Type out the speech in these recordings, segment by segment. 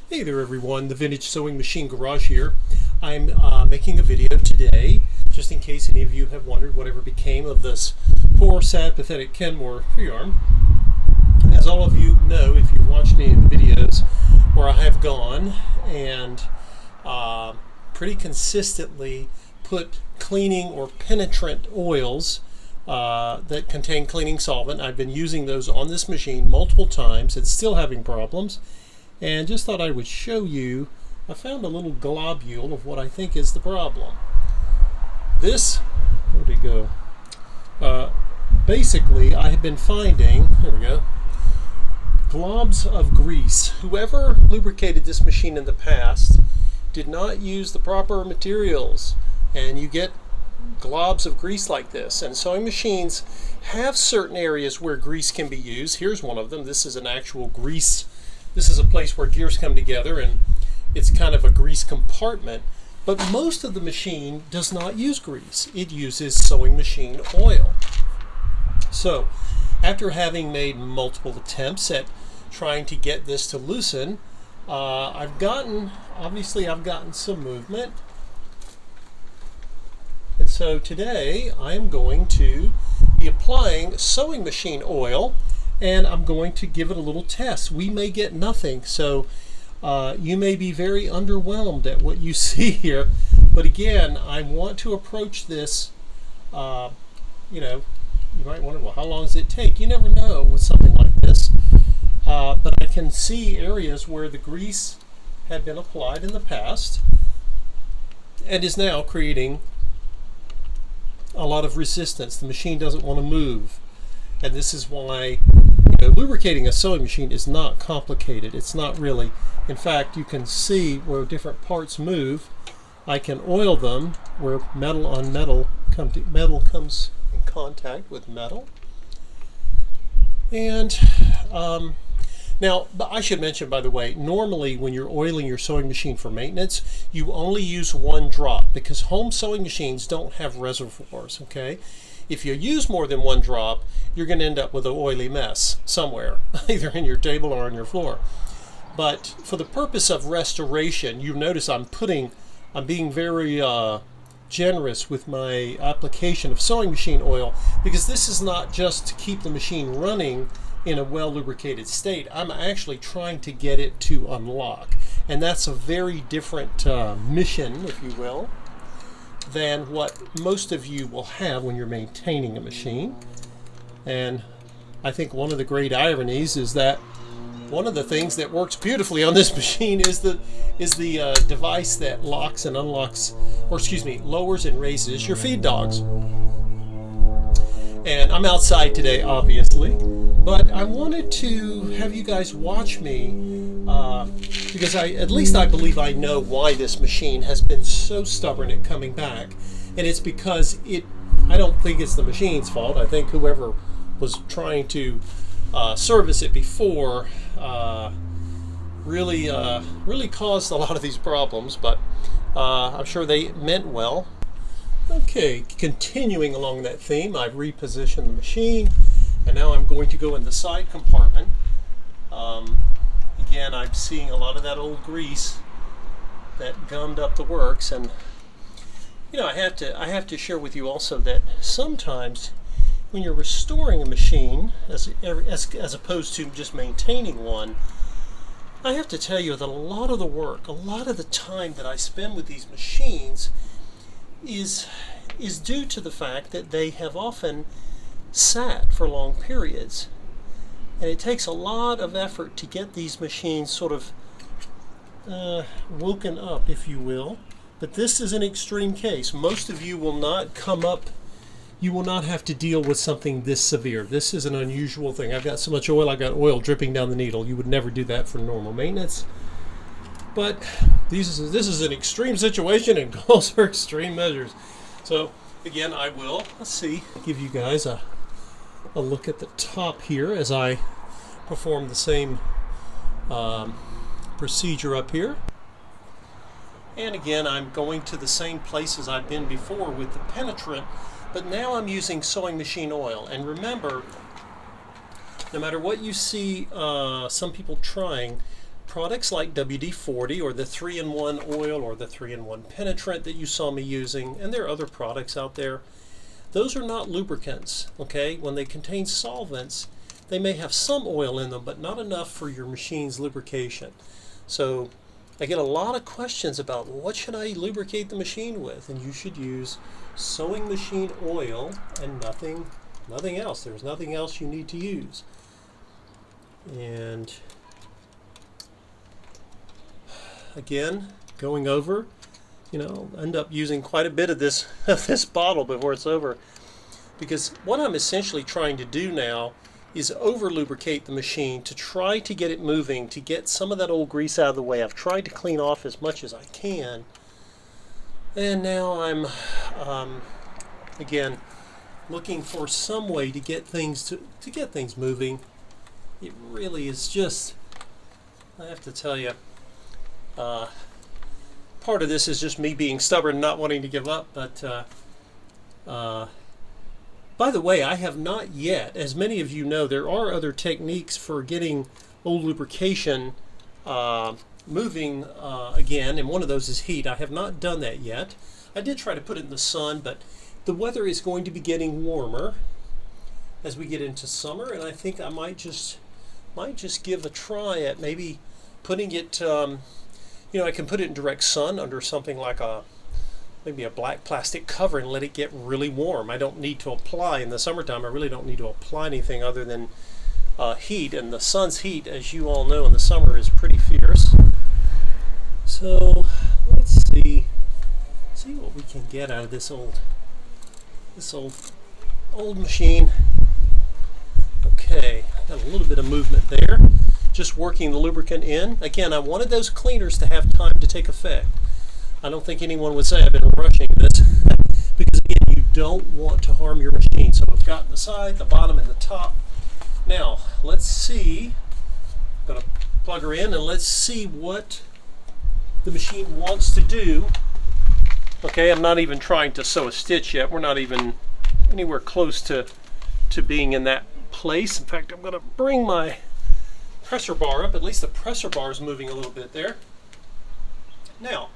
Hey there everyone, the Vintage Sewing Machine Garage here. I'm making a video today, just in case any of you have wondered whatever became of this poor, sad, pathetic Kenmore free arm. As all of you know, if you've watched any of the videos where I have gone and pretty consistently put cleaning or penetrant oils that contain cleaning solvent. I've been using those on this machine multiple times and still having problems. And just thought I would show you, I found a little globule of what I think is the problem. This, where'd it go? Basically, I have been finding, here we go, globs of grease. Whoever lubricated this machine in the past did not use the proper materials, and you get globs of grease like this. And sewing machines have certain areas where grease can be used. Here's one of them. This is an actual grease. This is a place where gears come together, and it's kind of a grease compartment. But most of the machine does not use grease. It uses sewing machine oil. So, after having made multiple attempts at trying to get this to loosen, I've gotten some movement. And so today I'm going to be applying sewing machine oil, and I'm going to give it a little test. We may get nothing, so you may be very underwhelmed at what you see here. But again, I want to approach this, you might wonder, well, how long does it take? You never know with something like this. But I can see areas where the grease had been applied in the past and is now creating a lot of resistance. The machine doesn't want to move. And this is why lubricating a sewing machine is not complicated. It's not really. In fact, you can see where different parts move. I can oil them where metal on metal comes in contact with metal. And now, I should mention, by the way, normally when you're oiling your sewing machine for maintenance, you only use one drop because home sewing machines don't have reservoirs, okay? If you use more than one drop, you're going to end up with an oily mess somewhere, either in your table or on your floor. But for the purpose of restoration, you notice I'm being very generous with my application of sewing machine oil, because this is not just to keep the machine running in a well lubricated state. I'm actually trying to get it to unlock, and that's a very different mission, if you will, than what most of you will have when you're maintaining a machine. And I think one of the great ironies is that one of the things that works beautifully on this machine is the device that locks and unlocks, lowers and raises your feed dogs. And I'm outside today, obviously, but I wanted to have you guys watch me because at least I believe I know why this machine has been so stubborn at coming back. And it's because I don't think it's the machine's fault. I think whoever was trying to service it before really caused a lot of these problems, but I'm sure they meant well. Okay, continuing along that theme, I've repositioned the machine, and now I'm going to go in the side compartment. Again, I'm seeing a lot of that old grease that gummed up the works, and I have to share with you also that sometimes when you're restoring a machine, as opposed to just maintaining one, I have to tell you that a lot of the work, a lot of the time that I spend with these machines is due to the fact that they have often sat for long periods. And it takes a lot of effort to get these machines sort of woken up, if you will. But this is an extreme case. Most of you will not you will not have to deal with something this severe. This is an unusual thing. I've got so much oil, I've got oil dripping down the needle. You would never do that for normal maintenance. But this is an extreme situation and calls for extreme measures. So again, I will, give you guys a look at the top here as I perform the same procedure up here. And again, I'm going to the same places I've been before with the penetrant, but now I'm using sewing machine oil. And remember, no matter what you see some people trying, products like WD-40 or the 3-in-1 oil or the 3-in-1 penetrant that you saw me using, and there are other products out there, those are not lubricants, okay? When they contain solvents, they may have some oil in them, but not enough for your machine's lubrication. So I get a lot of questions about what should I lubricate the machine with, and you should use sewing machine oil and nothing else. There's nothing else you need to use. And again, going over, end up using quite a bit of this bottle before it's over, because what I'm essentially trying to do now is over lubricate the machine to try to get it moving, to get some of that old grease out of the way. I've tried to clean off as much as I can, and now I'm again looking for some way to get things to get things moving. It really is just, I have to tell you, part of this is just me being stubborn and not wanting to give up, but by the way, I have not yet, as many of you know, there are other techniques for getting old lubrication moving again, and one of those is heat. I have not done that yet. I did try to put it in the sun, but the weather is going to be getting warmer as we get into summer, and I think I might just give a try at maybe putting it, I can put it in direct sun under something like maybe a black plastic cover and let it get really warm. I don't need to apply in the summertime. I really don't need to apply anything other than heat, and the sun's heat, as you all know, in the summer is pretty fierce. So let's see what we can get out of this old machine. Okay, got a little bit of movement there. Just working the lubricant in. Again, I wanted those cleaners to have time to take effect. I don't think anyone would say I've been rushing this, because again, you don't want to harm your machine. So I've got the side, the bottom, and the top. Now, let's see. I'm going to plug her in and let's see what the machine wants to do. Okay, I'm not even trying to sew a stitch yet. We're not even anywhere close to being in that place. In fact, I'm going to bring my presser bar up. At least the presser bar is moving a little bit there. Now,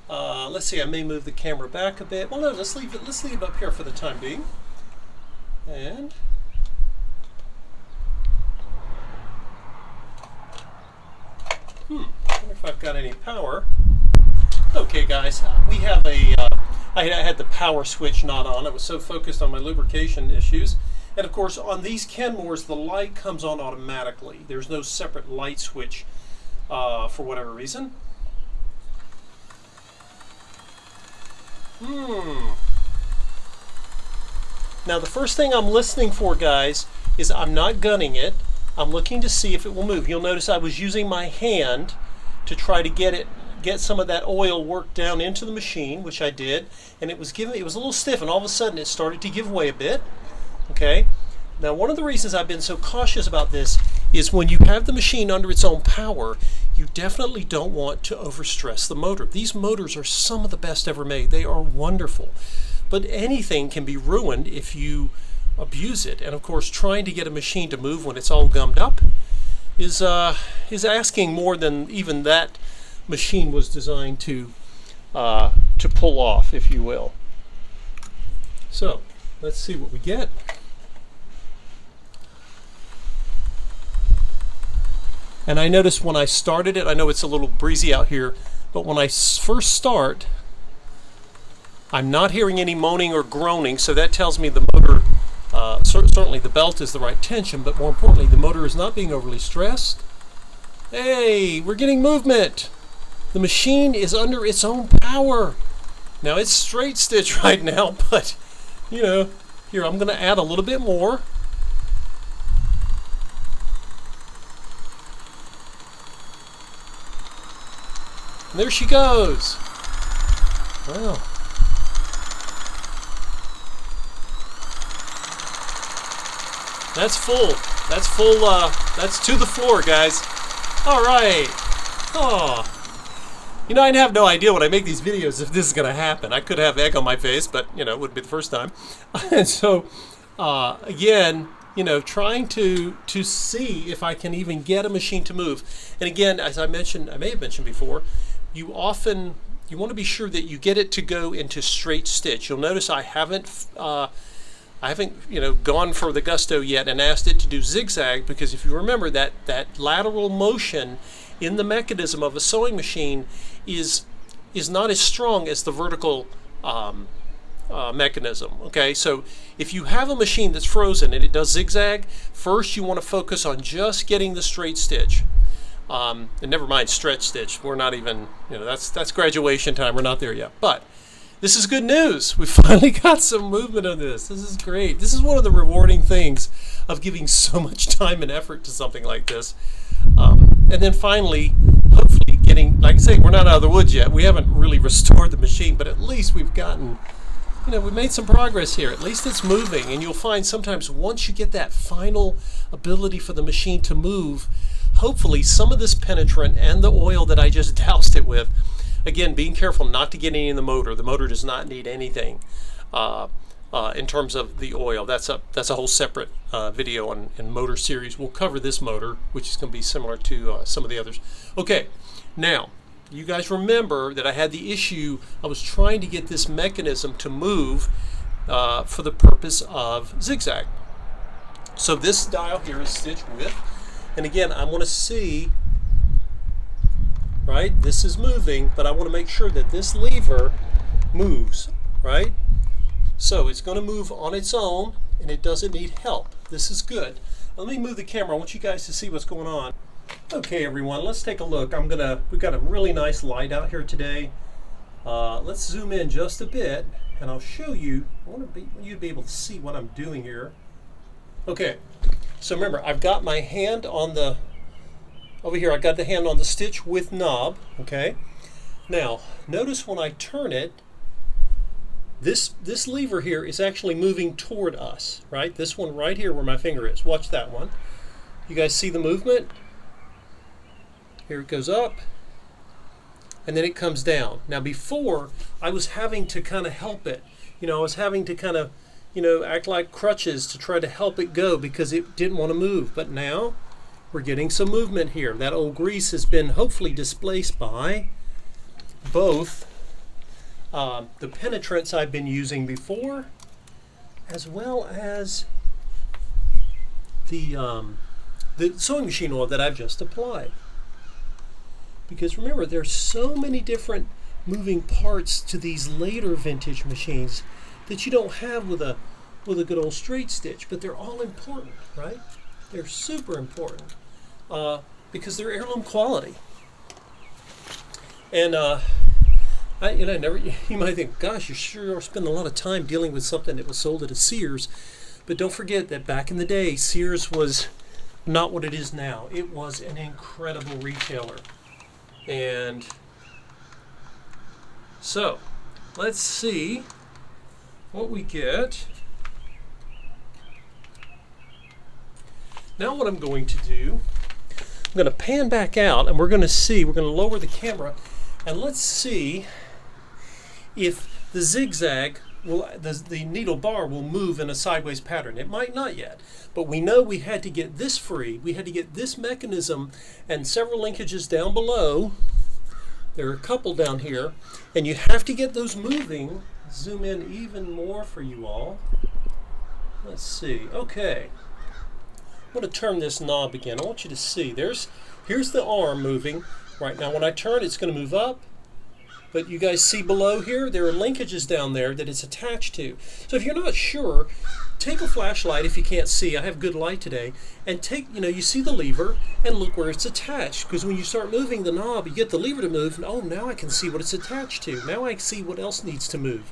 let's see, I may move the camera back a bit. Well, no, let's leave it up here for the time being. And I wonder if I've got any power. Okay, guys, we have I had the power switch not on. I was so focused on my lubrication issues. And of course, on these Kenmores, the light comes on automatically. There's no separate light switch for whatever reason. Now the first thing I'm listening for, guys, is I'm not gunning it. I'm looking to see if it will move. You'll notice I was using my hand to try to get some of that oil worked down into the machine, which I did, and it was a little stiff, and all of a sudden it started to give way a bit. Okay. Now, one of the reasons I've been so cautious about this is when you have the machine under its own power, you definitely don't want to overstress the motor. These motors are some of the best ever made. They are wonderful. But anything can be ruined if you abuse it. And of course, trying to get a machine to move when it's all gummed up is asking more than even that machine was designed to pull off, if you will. So, let's see what we get. And I noticed when I started it, I know it's a little breezy out here, but when I first start, I'm not hearing any moaning or groaning, so that tells me the motor, certainly the belt is the right tension, but more importantly, the motor is not being overly stressed. Hey, we're getting movement. The machine is under its own power. Now, it's straight stitch right now, but, here, I'm going to add a little bit more. And there she goes. Wow. That's full. That's full. That's to the floor, guys. All right. Oh. I'd have no idea when I make these videos if this is going to happen. I could have egg on my face, but, it wouldn't be the first time. And so, again, trying to see if I can even get a machine to move. And again, as I mentioned, I may have mentioned before, you want to be sure that you get it to go into straight stitch. You'll notice I haven't gone for the gusto yet and asked it to do zigzag, because if you remember that lateral motion in the mechanism of a sewing machine is not as strong as the vertical mechanism. Okay, so if you have a machine that's frozen and it does zigzag, first you want to focus on just getting the straight stitch. And never mind stretch stitch. We're not even, that's graduation time. We're not there yet. But this is good news. We finally got some movement on this. This is great. This is one of the rewarding things of giving so much time and effort to something like this. And then finally, hopefully getting, like I say, we're not out of the woods yet. We haven't really restored the machine, but at least we've gotten, we've made some progress here. At least it's moving. And you'll find sometimes once you get that final ability for the machine to move, hopefully some of this penetrant and the oil that I just doused it with, again, being careful not to get any in the motor. The motor does not need anything in terms of the oil. That's a whole separate video in motor series. We'll cover this motor, which is going to be similar to some of the others. Okay, now you guys remember that I had the issue. I was trying to get this mechanism to move for the purpose of zigzag. So this dial here is stitch width, and again, I want to see. Right, this is moving, but I want to make sure that this lever moves, right? So it's going to move on its own, and it doesn't need help. This is good. Let me move the camera. I want you guys to see what's going on. Okay, everyone, let's take a look. We've got a really nice light out here today. Let's zoom in just a bit, and I'll show you. I want you to be able to see what I'm doing here. Okay, so remember, I've got my hand on the over here. I got the hand on the stitch width knob. Okay. Now, notice when I turn it, this lever here is actually moving toward us, right? This one right here where my finger is. Watch that one. You guys see the movement? Here it goes up, and then it comes down. Now before, I was having to kind of help it. I was having to kind of, act like crutches to try to help it go because it didn't want to move. But now, we're getting some movement here. That old grease has been hopefully displaced by both the penetrants I've been using before, as well as the sewing machine oil that I've just applied. Because remember, there's so many different moving parts to these later vintage machines that you don't have with a good old straight stitch, but they're all important, right? They're super important because they're heirloom quality. And you might think, gosh, you sure are spending a lot of time dealing with something that was sold at a Sears. But don't forget that back in the day, Sears was not what it is now. It was an incredible retailer. And so, let's see what we get. Now what I'm going to do, I'm going to pan back out, and we're going to lower the camera, and let's see if the zigzag, the needle bar will move in a sideways pattern. It might not yet, but we know we had to get this free. We had to get this mechanism and several linkages down below. There are a couple down here, and you have to get those moving. Zoom in even more for you all. Let's see. Okay. I'm going to turn this knob again. I want you to see. Here's the arm moving. Right now when I turn, it's going to move up. But you guys see below here, there are linkages down there that it's attached to. So if you're not sure, take a flashlight if you can't see. I have good light today. And you see the lever and look where it's attached. Because when you start moving the knob, you get the lever to move. And oh, now I can see what it's attached to. Now I see what else needs to move.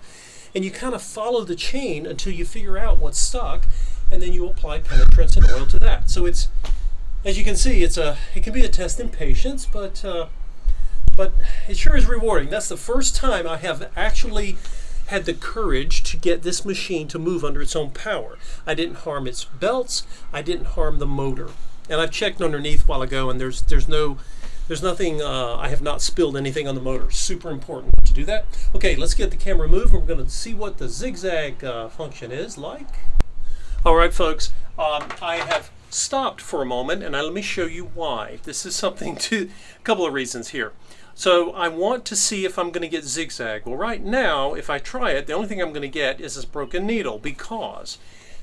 And you kind of follow the chain until you figure out what's stuck. And then you apply penetrants and oil to that. So it's, as you can see, it can be a test in patience, but it sure is rewarding. That's the first time I have actually had the courage to get this machine to move under its own power. I didn't harm its belts. I didn't harm the motor. And I've checked underneath a while ago, and there's nothing. I have not spilled anything on the motor. Super important to do that. Okay, let's get the camera moved. We're going to see what the zigzag function is like. All right, folks, I have stopped for a moment, and let me show you why. This is something to, a couple of reasons here. So I want to see if I'm going to get zigzag. Well, right now, if I try it, the only thing I'm going to get is this broken needle, because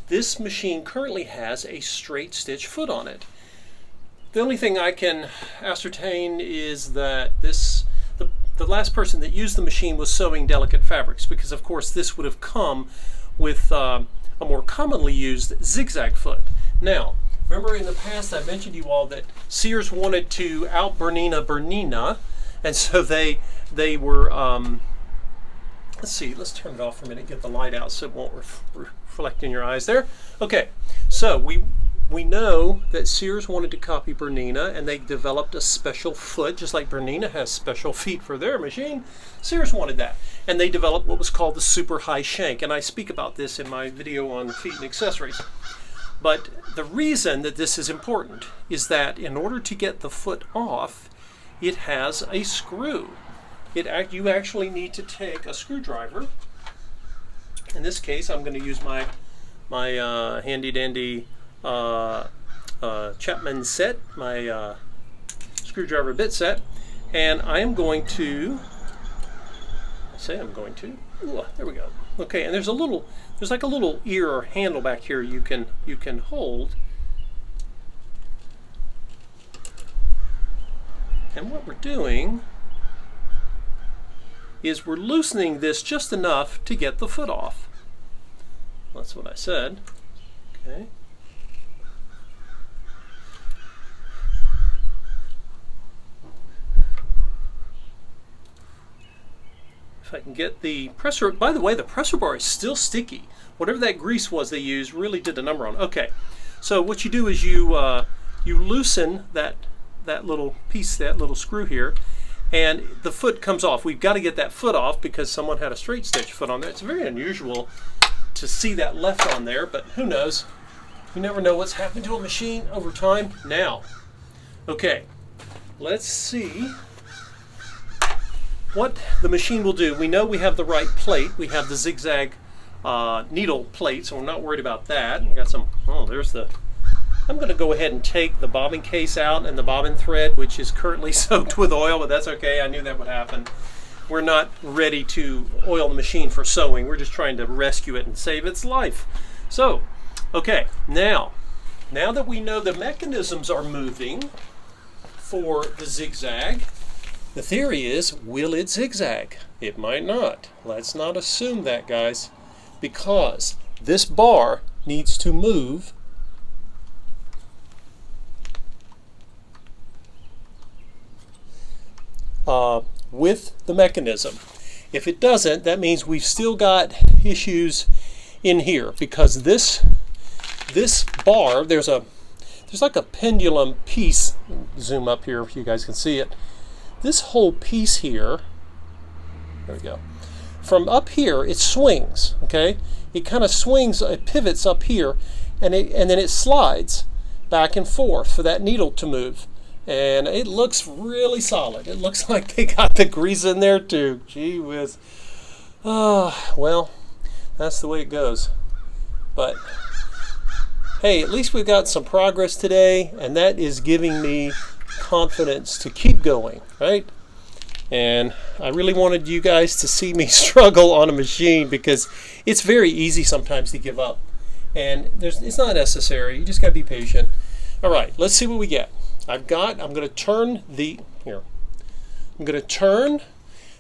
this machine currently has a straight stitch foot on it. The only thing I can ascertain is that the last person that used the machine was sewing delicate fabrics, because of course this would have come with a more commonly used zigzag foot. Now, remember in the past I mentioned to you all that Sears wanted to out Bernina, and so they were, let's see, let's turn it off for a minute, get the light out so it won't reflect in your eyes there. Okay, so we know that Sears wanted to copy Bernina, and they developed a special foot, just like Bernina has special feet for their machine. Sears wanted that, and they developed what was called the super high shank, and I speak about this in my video on feet and accessories. But the reason that this is important is that in order to get the foot off, it has a screw. You actually need to take a screwdriver. In this case, I'm going to use my handy dandy Chapman set, my screwdriver bit set, and I am going to, ooh, there we go. Okay, and there's like a little ear or handle back here you can hold. And what we're doing is we're loosening this just enough to get the foot off. That's what I said. Okay. If I can get the presser, by the way, the presser bar is still sticky. Whatever that grease was they used really did the number on it. Okay, so what you do is you loosen that little piece, that little screw here, and the foot comes off. We've got to get that foot off because someone had a straight stitch foot on there. It's very unusual to see that left on there, but who knows? You never know what's happened to a machine over time. Now, okay, let's see what the machine will do. We know we have the right plate. We have the zigzag needle plate, so we're not worried about that. We got some, oh, there's the, I'm going to go ahead and take the bobbin case out and the bobbin thread, which is currently soaked with oil, but that's okay. I knew that would happen. We're not ready to oil the machine for sewing. We're just trying to rescue it and save its life. So, okay, now that we know the mechanisms are moving for the zigzag, the theory is, will it zigzag? It might not. Let's not assume that, guys, because this bar needs to move with the mechanism. If it doesn't, that means we've still got issues in here, because this bar, there's like a pendulum piece. Zoom up here if you guys can see it. This whole piece here, there we go. From up here, it swings. Okay, it kind of swings. It pivots up here, and then it slides back and forth for that needle to move. And it looks really solid. It looks like they got the grease in there too. Gee whiz. Well, that's the way it goes. But hey, at least we've got some progress today, and that is giving me confidence to keep going, right? And I really wanted you guys to see me struggle on a machine, because it's very easy sometimes to give up, and it's not necessary. You just got to be patient. All right, let's see what we get. I'm going to turn here. I'm going to turn.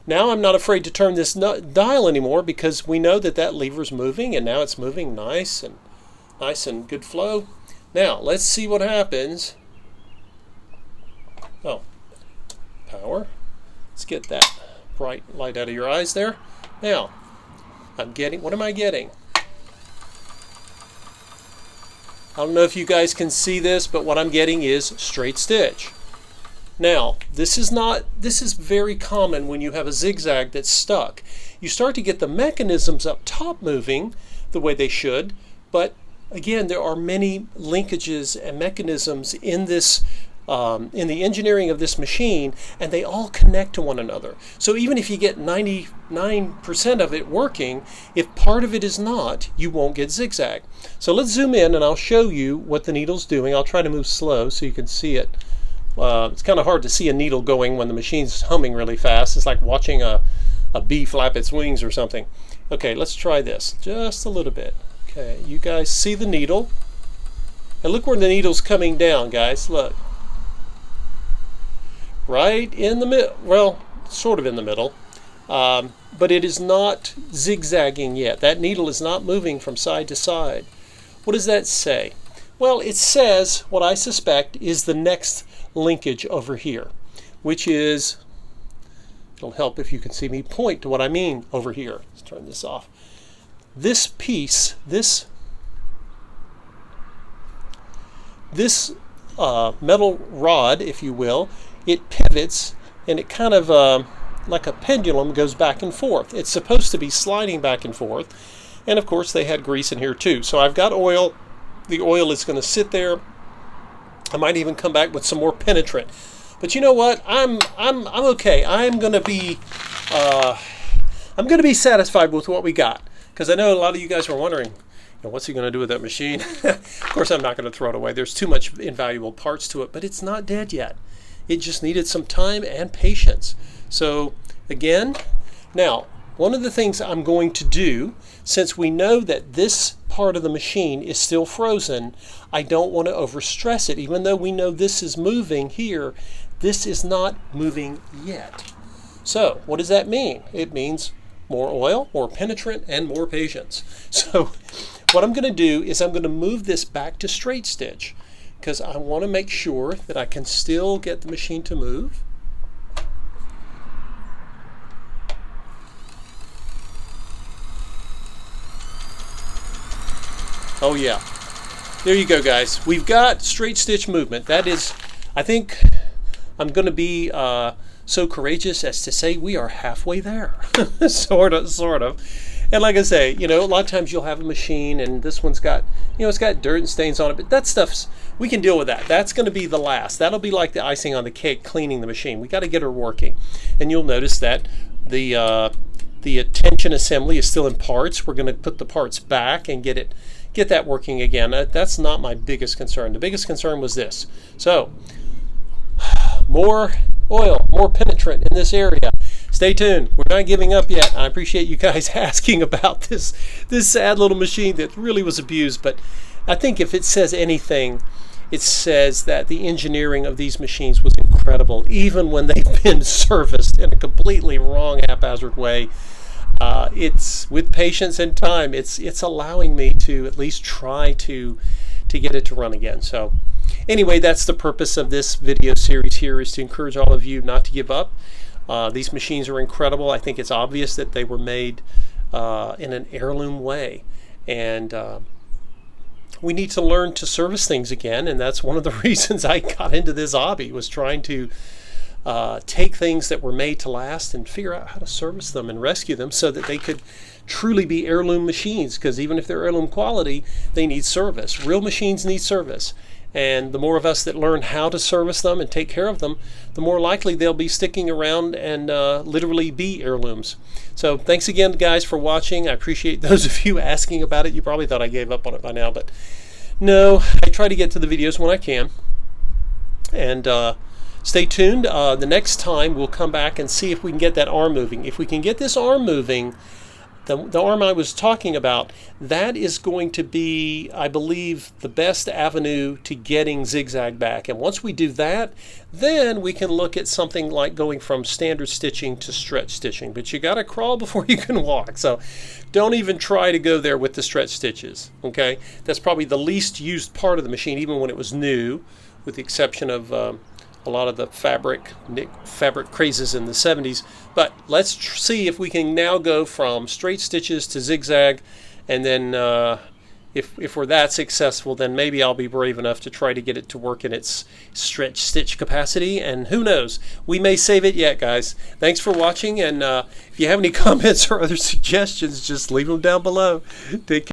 Now I'm not afraid to turn this dial anymore, because we know that lever's moving, and now it's moving nice and good flow. Now let's see what happens. Oh, power. Let's get that bright light out of your eyes there. Now, what am I getting? I don't know if you guys can see this, but what I'm getting is straight stitch. Now, this is very common when you have a zigzag that's stuck. You start to get the mechanisms up top moving the way they should, but again, there are many linkages and mechanisms in this in the engineering of this machine, and they all connect to one another. So even if you get 99% of it working, if part of it is not, you won't get zigzag. So let's zoom in and I'll show you what the needle's doing. I'll try to move slow so you can see it. It's kind of hard to see a needle going when the machine's humming really fast. It's like watching a bee flap its wings or something. Okay, let's try this just a little bit. Okay, you guys see the needle? And look where the needle's coming down, guys. Look. Right in the middle. Well, sort of in the middle. But it is not zigzagging yet. That needle is not moving from side to side. What does that say? Well, it says what I suspect is the next linkage over here, which is, it'll help if you can see me point to what I mean over here. Let's turn this off. This piece, this metal rod, if you will, it pivots and it kind of like a pendulum goes back and forth. It's supposed to be sliding back and forth, and of course they had grease in here too. So I've got oil. The oil is going to sit there. I might even come back with some more penetrant. But you know what? I'm okay. I'm going to be satisfied with what we got, because I know a lot of you guys were wondering, what's he going to do with that machine? Of course, I'm not going to throw it away. There's too much invaluable parts to it, but it's not dead yet. It just needed some time and patience. So again, now one of the things I'm going to do, since we know that this part of the machine is still frozen, I don't want to overstress it. Even though we know this is moving here, this is not moving yet. So what does that mean? It means more oil, more penetrant, and more patience. So what I'm going to do is I'm going to move this back to straight stitch, because I want to make sure that I can still get the machine to move. Oh yeah, there you go, guys. We've got straight stitch movement. That is, I think I'm going to be so courageous as to say we are halfway there. sort of. And like I say, a lot of times you'll have a machine and this one's got, it's got dirt and stains on it, but that stuff's, we can deal with that. That's going to be the last. That'll be like the icing on the cake, cleaning the machine. We got to get her working. And you'll notice that the tension assembly is still in parts. We're going to put the parts back and get that working again. That's not my biggest concern. The biggest concern was this. So, more oil, more penetrant in this area. Stay tuned. We're not giving up yet. I appreciate you guys asking about this sad little machine that really was abused. But I think if it says anything, it says that the engineering of these machines was incredible, even when they've been serviced in a completely wrong, haphazard way. It's with patience and time, it's allowing me to at least try to get it to run again. So anyway, that's the purpose of this video series here, is to encourage all of you not to give up. These machines are incredible. I think it's obvious that they were made in an heirloom way, and we need to learn to service things again, and that's one of the reasons I got into this hobby, was trying to take things that were made to last and figure out how to service them and rescue them so that they could truly be heirloom machines, because even if they're heirloom quality, they need service. Real machines need service, and the more of us that learn how to service them and take care of them, the more likely they'll be sticking around and literally be heirlooms. So thanks again, guys, for watching. I appreciate those of you asking about it. You probably thought I gave up on it by now, but no, I try to get to the videos when I can. And stay tuned. The next time we'll come back and see if we can get that arm moving. If we can get this arm moving, the arm I was talking about, that is going to be, I believe, the best avenue to getting zigzag back. And once we do that, then we can look at something like going from standard stitching to stretch stitching. But you got to crawl before you can walk. So don't even try to go there with the stretch stitches. Okay, that's probably the least used part of the machine, even when it was new, with the exception of a lot of the fabric crazes in the 70s. But let's see if we can now go from straight stitches to zigzag, and then if we're that successful, then maybe I'll be brave enough to try to get it to work in its stretch stitch capacity, and who knows, we may save it yet, guys. Thanks for watching, and if you have any comments or other suggestions, just leave them down below. Take care.